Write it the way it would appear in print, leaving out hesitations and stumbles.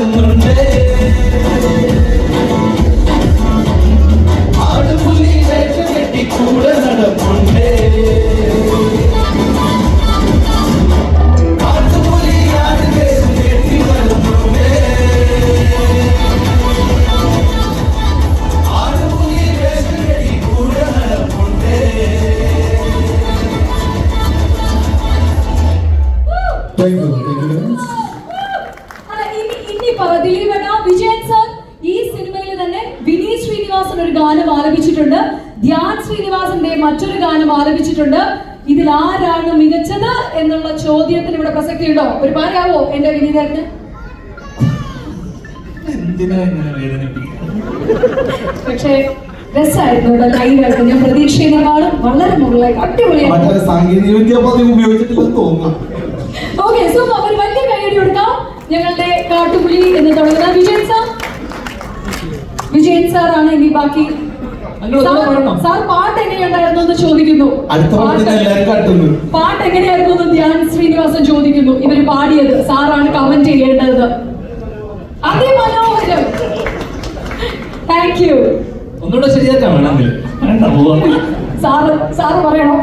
വരുന്നുണ്ട് ആടുപുലി വേഷം കെട്ടി കൂടെ നടപ്പുണ്ട് ആടുപുലി ആട് വേഷം കെട്ടി വരുന്നുണ്ട് ആടുപുലി വേഷം കെട്ടി കൂടെ നടപ്പുണ്ട്. വിജയൻ സർ ഈ സിനിമയിൽ തന്നെ വിനീത് ശ്രീനിവാസൻ ഒരു ഗാനം ആലപിച്ചിട്ടുണ്ട്, ധ്യാൻ ശ്രീനിവാസന്റെ മറ്റൊരു ഗാനം ആലപിച്ചിട്ടുണ്ട്. ഇതിൽ ആരാണ് മികച്ചത് എന്നുള്ള ചോദ്യത്തിന് ഇവിടെ പ്രസക്തി ഉണ്ടോ? ഒരു പറയാവോ എന്റെ വിനീതന്? പക്ഷേ രസമായിരുന്നു, ലൈവായിരുന്നു. ഞാൻ പ്രതീക്ഷയെക്കാളും വളരെ മുകളിലായി അടിപൊളിയായിരുന്നു. സാങ്കേതിക വിദ്യ ഉപയോഗിച്ചിട്ടില്ലെന്ന് തോന്നുന്നു. ഓക്കെ, സോ ഒരു വലിയ കൈയടി കൊടുക്കാം ഞങ്ങളുടെ കാട്ടുപുലി എന്ന് തുടങ്ങുന്ന വിജയൻ സാർ ആണ്. ഇനി ബാക്കി സാർ പാട്ട് എങ്ങനെയുണ്ടായിരുന്നു എന്ന് ചോദിക്കുന്നു. പാട്ട് എങ്ങനെയായിരുന്നു എന്ന് ധ്യാൻ ശ്രീനിവാസൻ ചോദിക്കുന്നു. ഇവര് പാടിയത് സാറാണ് കമന്റ് ചെയ്യേണ്ടത്. അതിമനോഹരം. Thank you. ഒന്നുകൂടെ ശരിയാക്കാൻ വേണമെങ്കിൽ സാറ് പറയണം.